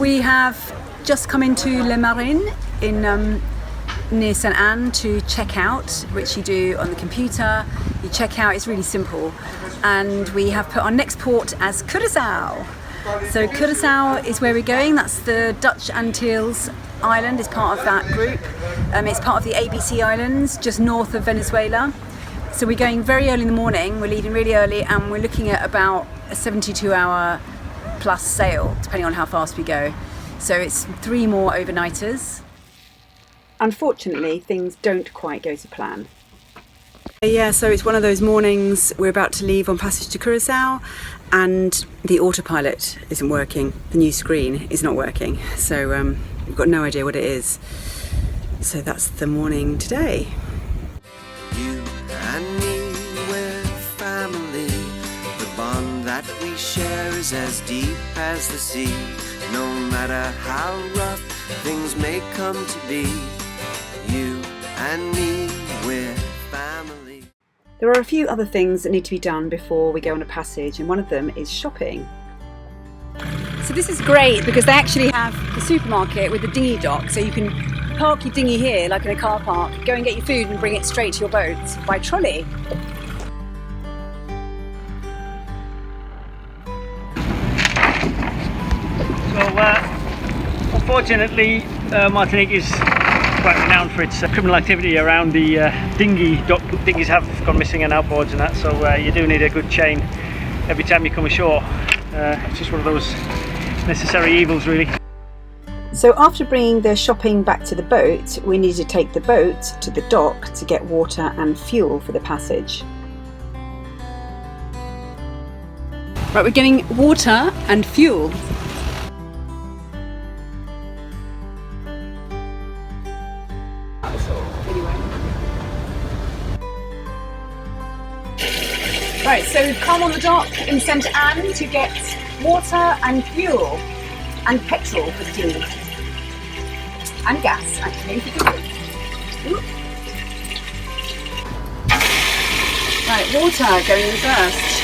We have just come into Le Marin in near St Anne to check out, which you do on the computer. You check out, it's really simple. And we have put our next port as Curaçao. So Curaçao is where we're going. That's the Dutch Antilles island, is part of that group. It's part of the ABC Islands, just north of Venezuela. So we're going very early in the morning, we're leaving really early, and we're looking at about a 72-hour plus sail, depending on how fast we go. So it's 3 more overnighters. Unfortunately, things don't quite go to plan. Yeah, so it's one of those mornings, we're about to leave on passage to Curaçao, and the autopilot isn't working. The new screen is not working, so we've got no idea what it is. So that's the morning today. You and me, we're family. The bond that we share is as deep as the sea. No matter how rough things may come to be, you and me, we're family. There are a few other things that need to be done before we go on a passage, and one of them is shopping. So this is great because they actually have a supermarket with a dinghy dock, so you can park your dinghy here like in a car park, go and get your food and bring it straight to your boat by trolley. So unfortunately Martinique is quite renowned for its criminal activity around the dinghy dock. Dinghies have gone missing and outboards and that, so you do need a good chain every time you come ashore. It's just one of those necessary evils, really. So after bringing the shopping back to the boat, we need to take the boat to the dock to get water and fuel for the passage. Right, we're getting water and fuel. Right, so we've come on the dock in St Anne to get water and fuel and petrol for the dinghy. And gas, actually, if you can. Right, water going in first.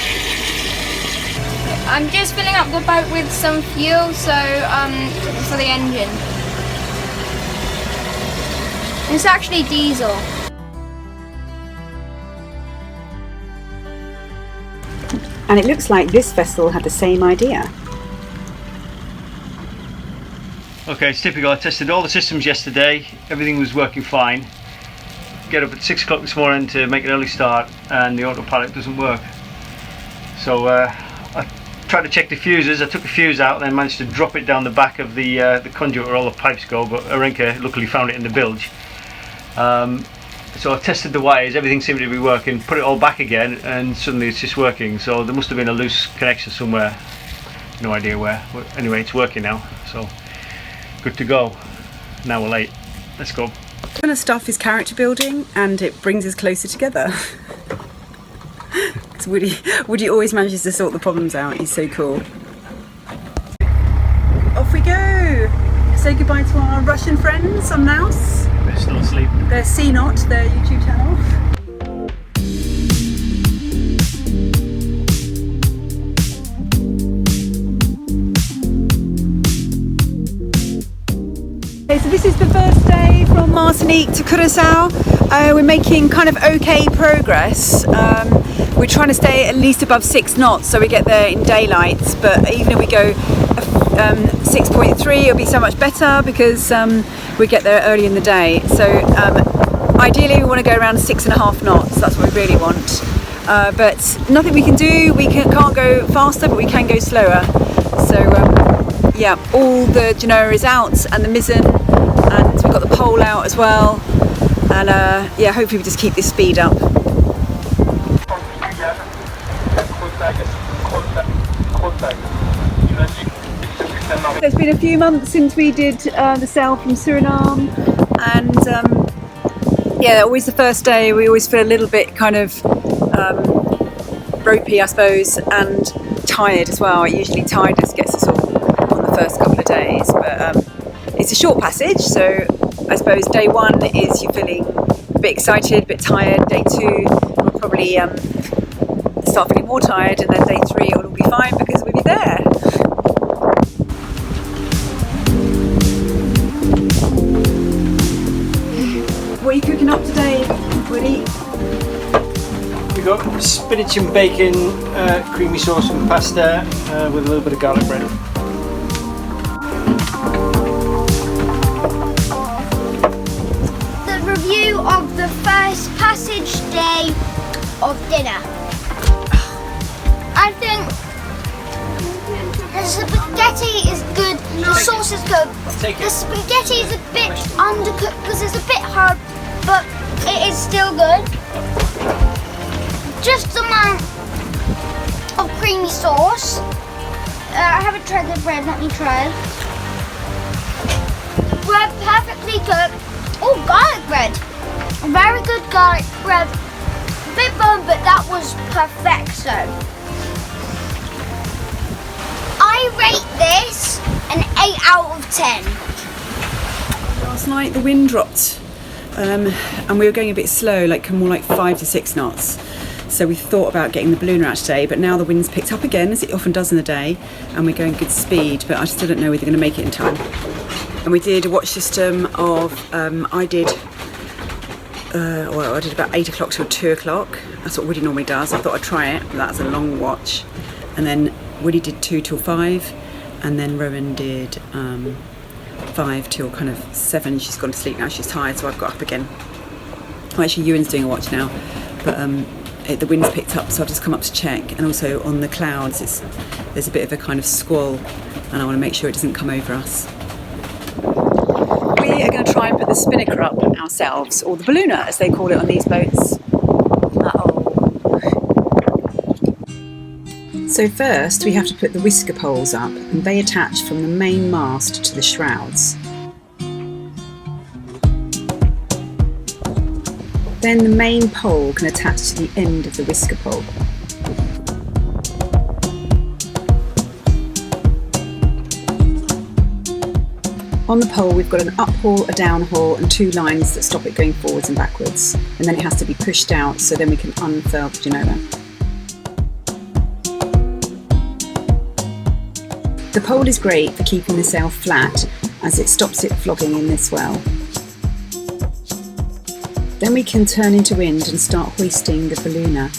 I'm just filling up the boat with some fuel, so for the engine. It's actually diesel. And it looks like this vessel had the same idea. Okay, it's typical. I tested all the systems yesterday, everything was working fine. Get up at 6 o'clock this morning to make an early start and the autopilot doesn't work. So I tried to check the fuses. I took the fuse out and then managed to drop it down the back of the conduit where all the pipes go, but Irenka luckily found it in the bilge. So I tested the wires, everything seemed to be working, put it all back again and suddenly it's just working. So there must have been a loose connection somewhere, no idea where. Anyway, it's working now, so good to go. Now we're late. Let's go. This kind of stuff is character building and it brings us closer together. Woody always manages to sort the problems out. He's so cool. Off we go! Say goodbye to our Russian friends on Naus. They're still asleep. Their CNOT, their YouTube channel. Okay, so this is the first day from Martinique to Curaçao. We're making kind of okay progress. We're trying to stay at least above 6 knots so we get there in daylight, but even if we go 6.3 it'll be so much better because we get there early in the day. So ideally we want to go around 6.5 knots, that's what we really want. But nothing we can do, we can't go faster but we can go slower. So yeah, all the genoa is out and the mizzen, and we've got the pole out as well, and yeah, hopefully we just keep this speed up. It's been a few months since we did the sail from Suriname, and yeah, always the first day we always feel a little bit kind of ropey, I suppose, and tired as well. Usually tiredness gets us all on the first couple of days, but it's a short passage, so I suppose day 1 is you're feeling a bit excited, a bit tired. Day 2 we'll probably start feeling more tired, and then day 3 it'll all be fine because we'll be there. got spinach and bacon creamy sauce and pasta with a little bit of garlic bread. The review of the first passage day of dinner. I think the spaghetti is good, the sauce is good. The spaghetti is a bit undercooked because it's a bit hard, but it is still good. Just the amount of creamy sauce. I haven't tried the bread, let me try. Bread perfectly cooked. Oh, garlic bread. Very good garlic bread. A bit burned, but that was perfecto. I rate this an 8 out of 10. Last night the wind dropped and we were going a bit slow, like more like 5 to 6 knots. So we thought about getting the ballooner out today, but now the wind's picked up again, as it often does in the day, and we're going good speed, but I still don't know whether we're going to make it in time. And we did a watch system of, I did about 8 o'clock till 2 o'clock. That's what Woody normally does. I thought I'd try it, but that's a long watch. And then Woody did 2 till 5, and then Rowan did 5 till kind of 7. She's gone to sleep now, she's tired, so I've got up again. Well, actually Ewan's doing a watch now, but the wind's picked up, so I've just come up to check. And also on the clouds, there's a bit of a kind of squall, and I want to make sure it doesn't come over us. We are going to try and put the spinnaker up ourselves, or the ballooner as they call it on these boats. So first we have to put the whisker poles up, and they attach from the main mast to the shrouds. Then the main pole can attach to the end of the whisker pole. On the pole we've got an up haul, a down haul and 2 lines that stop it going forwards and backwards, and then it has to be pushed out so then we can unfurl the genoa. The pole is great for keeping the sail flat as it stops it flogging in this well. Then we can turn into wind and start hoisting the ballooner.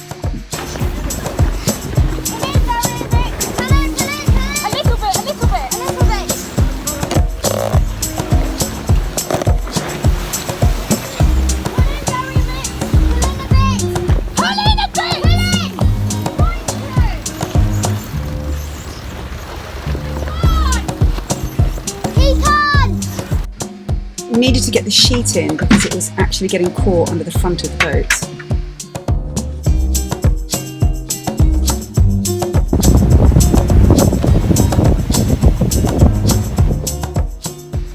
We needed to get the sheet in because it was actually getting caught under the front of the boat.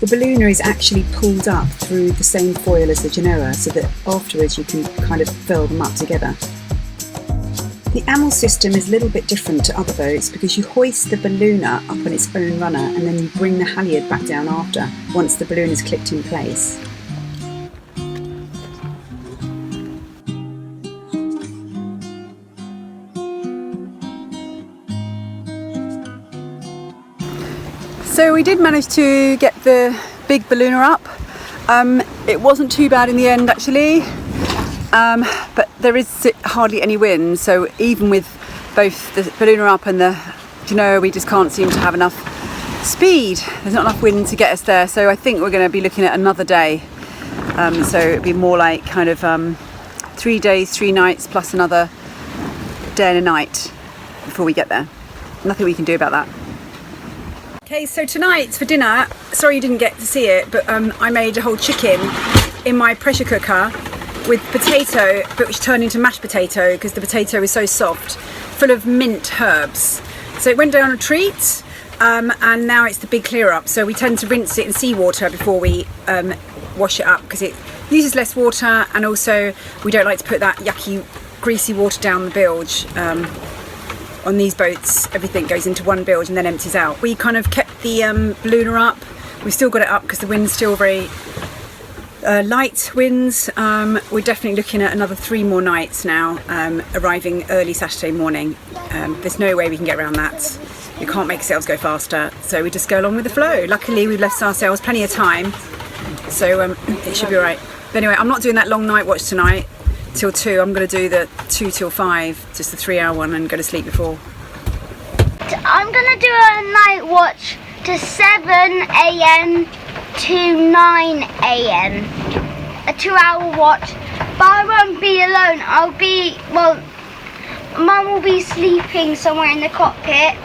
The ballooner is actually pulled up through the same foil as the genoa, so that afterwards you can kind of fill them up together. The amel system is a little bit different to other boats because you hoist the ballooner up on its own runner and then you bring the halyard back down after, once the balloon is clipped in place. So we did manage to get the big ballooner up. It wasn't too bad in the end actually. But there is hardly any wind, so even with both the ballooner up and the genoa, we just can't seem to have enough speed. There's not enough wind to get us there, so I think we're going to be looking at another day. So it'd be more like kind of 3 days, 3 nights plus another day and a night before we get there. Nothing we can do about that. Okay, so tonight for dinner, sorry you didn't get to see it, but I made a whole chicken in my pressure cooker with potato, but which turned into mashed potato because the potato is so soft, full of mint herbs. So it went down a treat, and now it's the big clear up. So we tend to rinse it in seawater before we wash it up because it uses less water, and also we don't like to put that yucky, greasy water down the bilge. On these boats, everything goes into one bilge and then empties out. We kind of kept the ballooner up. We've still got it up because the wind's still very light winds. We're definitely looking at another 3 more nights now, arriving early Saturday morning. There's no way we can get around that. We can't make sails go faster, so we just go along with the flow. Luckily we've left ourselves plenty of time, so it should be alright. But anyway, I'm not doing that long night watch tonight till 2. I'm going to do the 2 till 5, just the 3-hour one, and go to sleep before. I'm going to do a night watch to 7 a.m. to 9 a.m. A 2-hour watch, but I won't be alone. Mum will be sleeping somewhere in the cockpit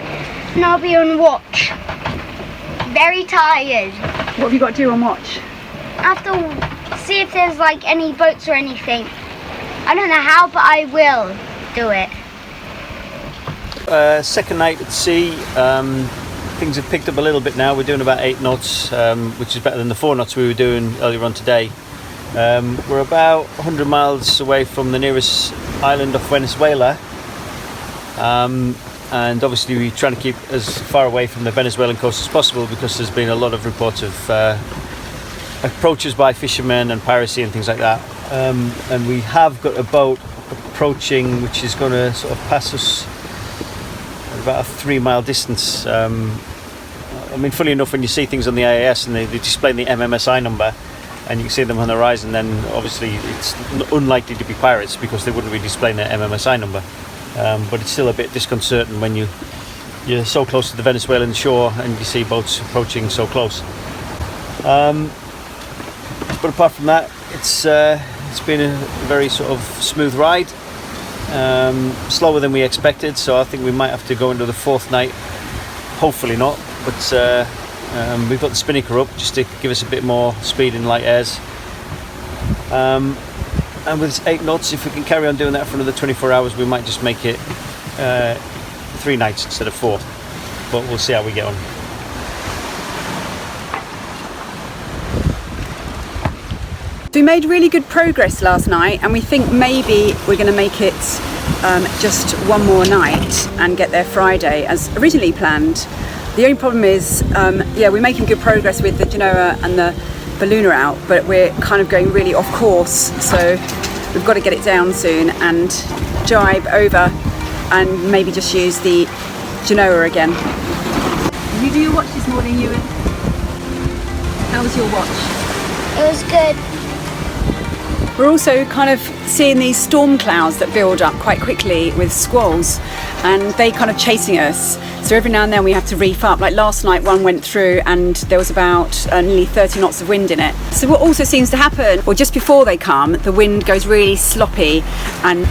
and I'll be on watch. Very tired. What have you got to do on watch? I have to see if there's like any boats or anything. I don't know how, but I will do it. Second night at sea. Things have picked up a little bit now. We're doing about 8 knots, which is better than the 4 knots we were doing earlier on today. We're about 100 miles away from the nearest island of Venezuela. And obviously we're trying to keep as far away from the Venezuelan coast as possible, because there's been a lot of reports of approaches by fishermen and piracy and things like that. And we have got a boat approaching which is going to sort of pass us at about a 3-mile distance. I mean, fully enough, when you see things on the AIS and they display the MMSI number and you can see them on the horizon, then obviously it's unlikely to be pirates, because they wouldn't be displaying their MMSI number. But it's still a bit disconcerting when you're so close to the Venezuelan shore and you see boats approaching so close. But apart from that, it's been a very sort of smooth ride, slower than we expected, so I think we might have to go into the 4th night. Hopefully not, but we've got the spinnaker up just to give us a bit more speed in light airs. And with 8 knots, if we can carry on doing that for another 24 hours, we might just make it 3 nights instead of 4. But we'll see how we get on. We made really good progress last night, and we think maybe we're going to make it just one more night and get there Friday as originally planned. The only problem is, we're making good progress with the Genoa and the Ballooner out, but we're kind of going really off course, so we've got to get it down soon and jibe over and maybe just use the Genoa again. Did you do your watch this morning, Ewan? How was your watch? It was good. We're also kind of seeing these storm clouds that build up quite quickly with squalls, and they kind of chasing us. So every now and then we have to reef up. Like last night, one went through and there was about nearly 30 knots of wind in it. So what also seems to happen, or just before they come, the wind goes really sloppy and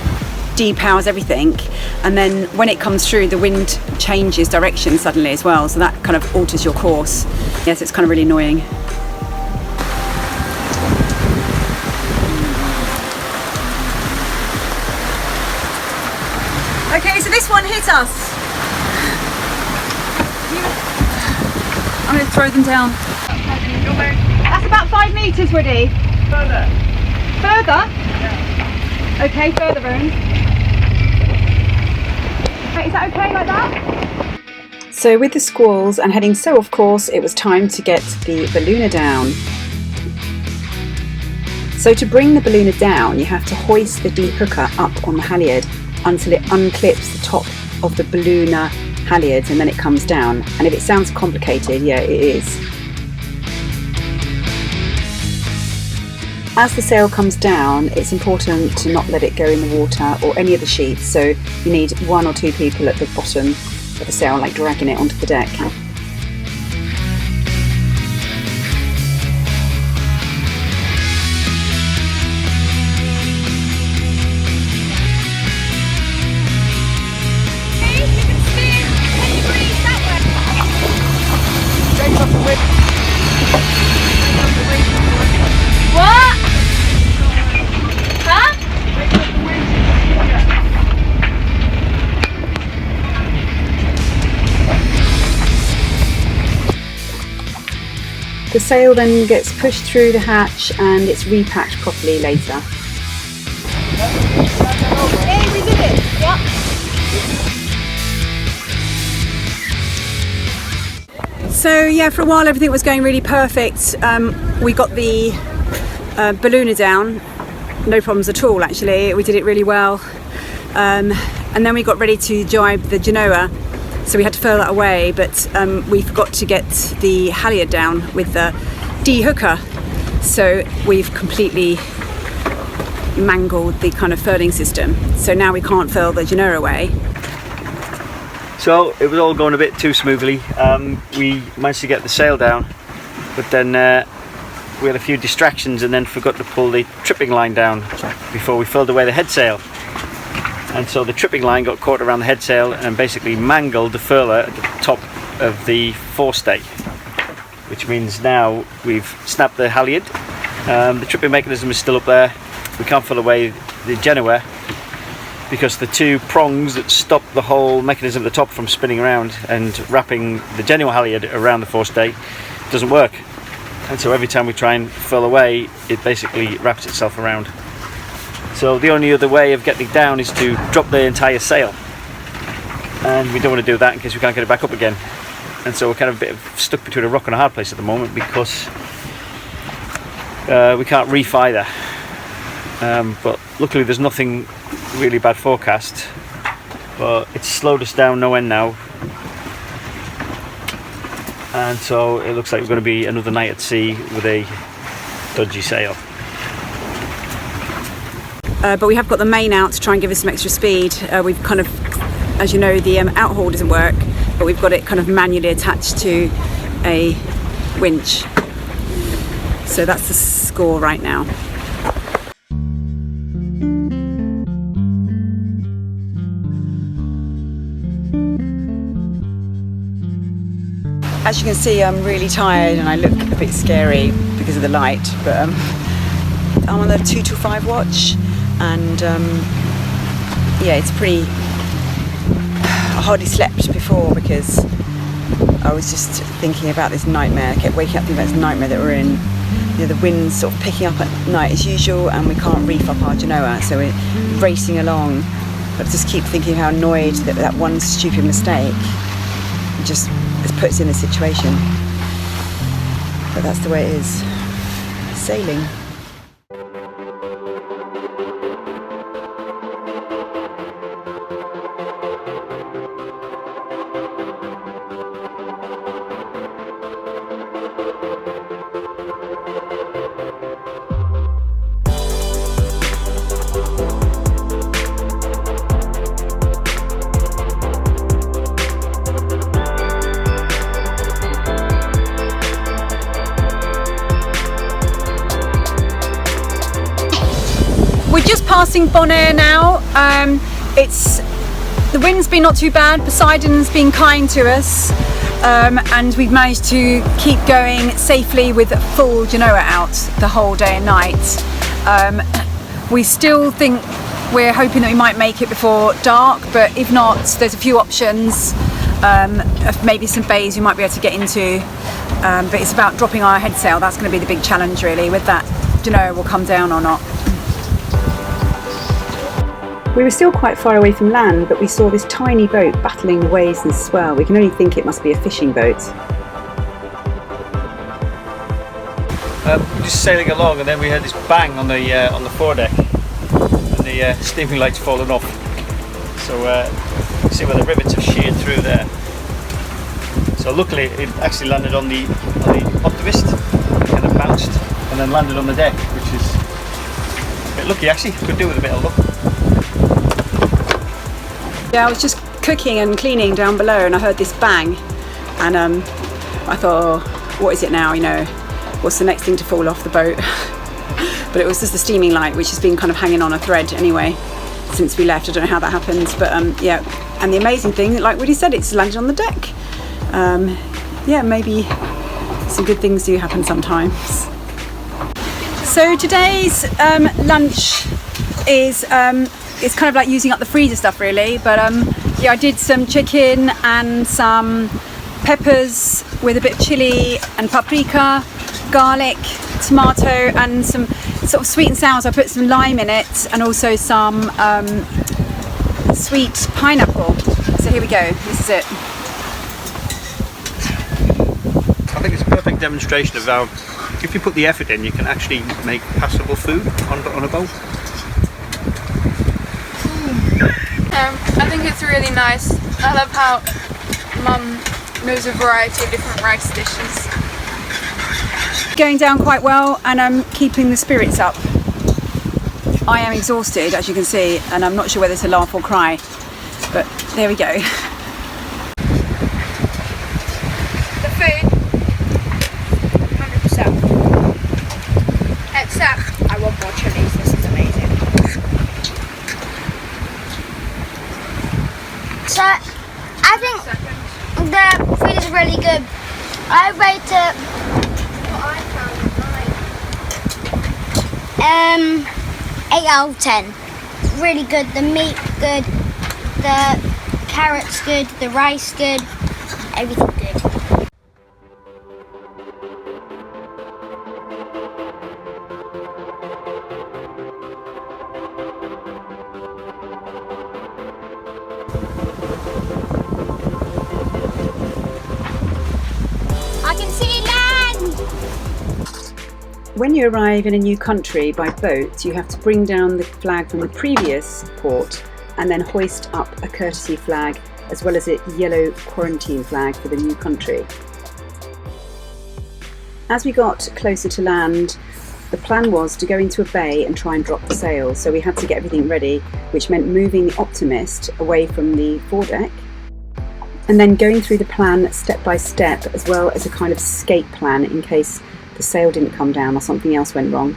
depowers everything. And then when it comes through, the wind changes direction suddenly as well. So that kind of alters your course. Yes, it's kind of really annoying. Okay, so this one hit us. I'm going to throw them down. That's about 5 metres, Woody. Further? Yeah. Okay, further, Rowan. Is that okay like that? So with the squalls and heading so off course, it was time to get the Ballooner down. So to bring the Ballooner down, you have to hoist the de-hooker up on the halyard until it unclips the top of the Ballooner halyard, and then it comes down. And if it sounds complicated, yeah, it is. As the sail comes down, it's important to not let it go in the water or any of the sheets, so you need 1 or 2 people at the bottom of the sail, like dragging it onto the deck. The sail then gets pushed through the hatch and it's repacked properly later. Hey, we did it! Yep. So yeah, for a while everything was going really perfect. We got the Ballooner down, no problems at all actually, we did it really well. And then we got ready to jibe the Genoa. So we had to furl that away, but we forgot to get the halyard down with the de-hooker. So we've completely mangled the kind of furling system. So now we can't furl the Genoa away. So it was all going a bit too smoothly. We managed to get the sail down, but then we had a few distractions and then forgot to pull the tripping line down before we furled away the head sail. And so the tripping line got caught around the head sail and basically mangled the furler at the top of the forestay, which means now we've snapped the halyard. The tripping mechanism is still up there. We can't furl away the Genoa because the two prongs that stop the whole mechanism at the top from spinning around and wrapping the Genoa halyard around the forestay doesn't work. And so every time we try and furl away, it basically wraps itself around. So the only other way of getting it down is to drop the entire sail. And we don't want to do that in case we can't get it back up again. And so we're kind of a bit stuck between a rock and a hard place at the moment because we can't reef either. But luckily there's nothing really bad forecast, but it's slowed us down no end now, and so it looks like we're going to be another night at sea with a dodgy sail. But we have got the main out to try and give us some extra speed. We've kind of, as you know, the outhaul doesn't work, but we've got it kind of manually attached to a winch. So that's the score right now. As you can see, I'm really tired and I look a bit scary because of the light, but I'm on the 2 to 5 watch, and yeah, it's pretty. I hardly slept before because I was just thinking about this nightmare. I kept waking up thinking about this nightmare that we're in. You know, the wind's sort of picking up at night as usual, and we can't reef up our Genoa, so we're racing along. But I just keep thinking how annoyed that that one stupid mistake just puts us in this situation. But that's the way it is. Sailing. We're just passing Bonaire now. The wind's been not too bad. Poseidon's been kind to us, and we've managed to keep going safely with a full Genoa out the whole day and night. We still think we're hoping that we might make it before dark, but if not, there's a few options. Maybe some bays we might be able to get into, but it's about dropping our head sail. That's going to be the big challenge, really, with that Genoa will come down or not. We were still quite far away from land, but we saw this tiny boat battling the waves and swell. We can only think it must be a fishing boat. We're just sailing along, and then we had this bang on the foredeck, and the steaming light's fallen off. So you see where the rivets have sheared through there. So luckily it actually landed on the optimist, it kind of bounced, and then landed on the deck, which is a bit lucky actually. Could do with a bit of luck. Yeah, I was just cooking and cleaning down below and I heard this bang, and I thought, oh, what is it now, you know, what's the next thing to fall off the boat? But it was just the steaming light, which has been kind of hanging on a thread anyway since we left. I don't know how that happened, but yeah, and the amazing thing, like Woody said, it's landed on the deck. Yeah, maybe some good things do happen sometimes. So today's lunch is it's kind of like using up the freezer stuff really, but yeah, I did some chicken and some peppers with a bit of chili and paprika, garlic, tomato, and some sort of sweet and sour. So I put some lime in it and also some sweet pineapple. So here we go, this is it. I think it's a perfect demonstration of how, if you put the effort in, you can actually make passable food on a boat. I think it's really nice. I love how Mum knows a variety of different rice dishes. Going down quite well, and I'm keeping the spirits up. I am exhausted, as you can see, and I'm not sure whether to laugh or cry, but there we go. The food, 100%. Except, I want more chilies, this is amazing. So, I think the food is really good. I rate it 8 out of 10. Really good. The meat good, the carrots good, the rice good, everything good. I can see land! When you arrive in a new country by boat, you have to bring down the flag from the previous port and then hoist up a courtesy flag as well as a yellow quarantine flag for the new country. As we got closer to land, the plan was to go into a bay and try and drop the sail, so we had to get everything ready, which meant moving the Optimist away from the foredeck and then going through the plan step by step, as well as a kind of escape plan in case the sail didn't come down or something else went wrong.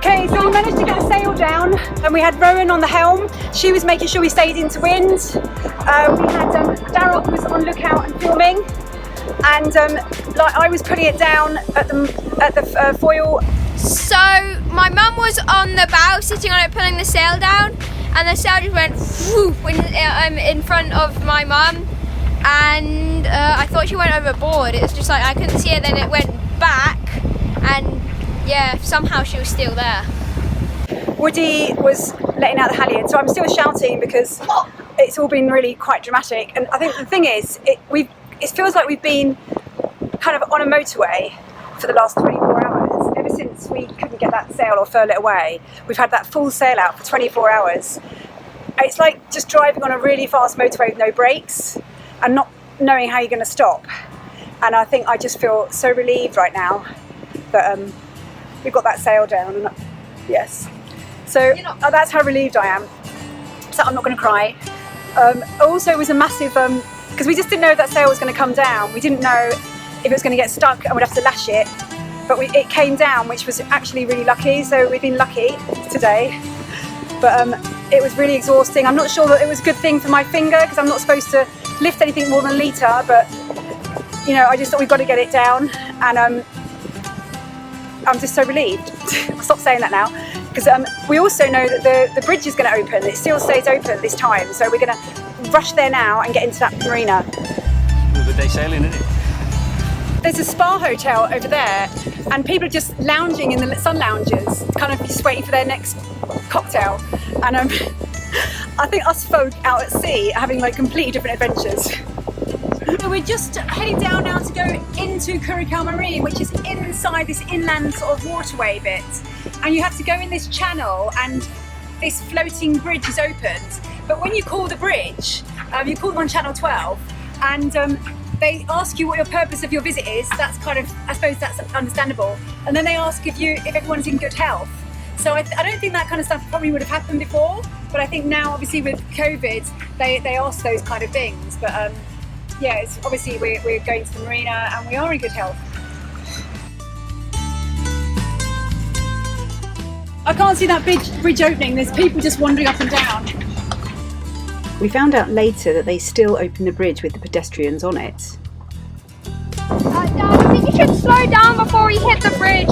Okay, so we managed to get the sail down and we had Rowan on the helm. She was making sure we stayed into wind. We had Daryl who was on lookout and filming, and like I was putting it down at the foil. So my mum was on the bow, sitting on it, pulling the sail down, and the sail just went whoop in front of my mum, and I thought she went overboard. It was just like I couldn't see it, then it went back, and yeah, somehow she was still there. Woody was letting out the halyard, so I'm still shouting because it's all been really quite dramatic. And I think the thing is, it feels like we've been kind of on a motorway for the last 24 hours. Ever since we couldn't get that sail or furl it away, we've had that full sail out for 24 hours. It's like just driving on a really fast motorway with no brakes and not knowing how you're going to stop. And I think I just feel so relieved right now that we've got that sail down. And yes, so that's how relieved I am. So I'm not going to cry. Also, it was a massive because we just didn't know if that sail was going to come down. We didn't know if it was going to get stuck and we'd have to lash it, but it came down, which was actually really lucky. So we've been lucky today, but it was really exhausting. I'm not sure that it was a good thing for my finger because I'm not supposed to lift anything more than a litre, but you know, I just thought we've got to get it down, and I'm just so relieved. I'll stop saying that now, because we also know that the bridge is going to open. It still stays open this time, so we're going to rush there now and get into that marina. Another day sailing, isn't it? There's a spa hotel over there, and people are just lounging in the sun lounges, kind of just waiting for their next cocktail. And I think us folk out at sea are having like completely different adventures. So we're just heading down now to go into Curacao Marine, which is inside this inland sort of waterway bit. And you have to go in this channel, and this floating bridge is opened. But when you call the bridge, you call them on channel 12, and they ask you what your purpose of your visit is. That's kind of, I suppose that's understandable. And then they ask if everyone's in good health. So I don't think that kind of stuff probably would have happened before, but I think now obviously with COVID, they ask those kind of things. But yeah, it's obviously we're going to the marina and we are in good health. I can't see that bridge opening. There's people just wandering up and down. We found out later that they still open the bridge with the pedestrians on it. Dad, I think you should slow down before we hit the bridge.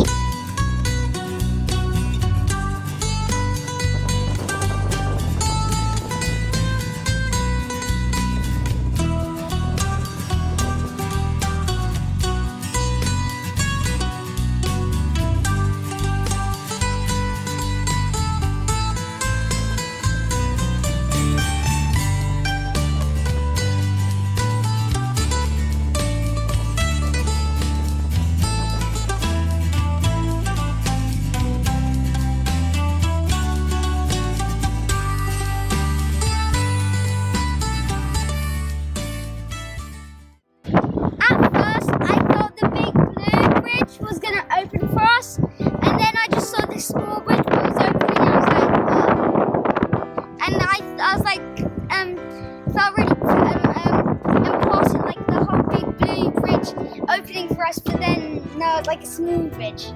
but then no, it's like a smooth bridge.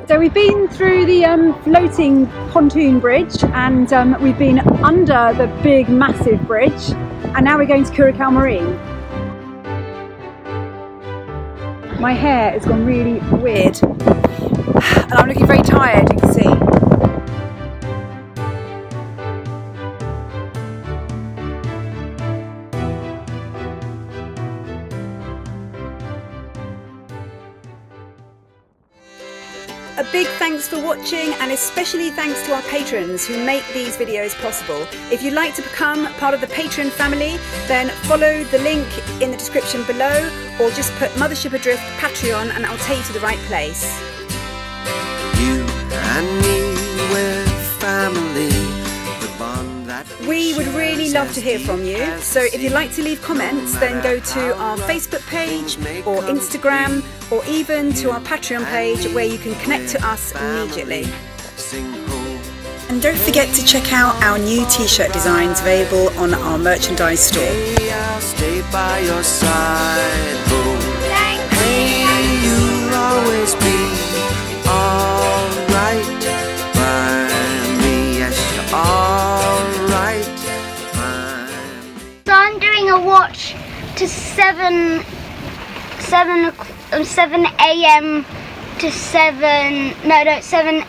So we've been through the floating pontoon bridge, and we've been under the big massive bridge, and now we're going to Curacao Marine. My hair has gone really weird and I'm looking very tired, you can see. A big thanks for watching, and especially thanks to our patrons who make these videos possible. If you'd like to become part of the Patreon family, then follow the link in the description below, or just put Mothership Adrift Patreon and I'll take you to the right place. You and me, we're family. The bond that We would really love to hear from you, so if you'd like to leave comments, then go to our Facebook page or Instagram, or even to our Patreon page where you can connect to us immediately. sing home. And don't forget to check out our new t-shirt designs available on our merchandise store. Hey, I'll stay by your side. Oh, Thank hey, you'll always be alright by me. Yes, you're alright by me. So I'm doing a watch to 7 a.m. to 7.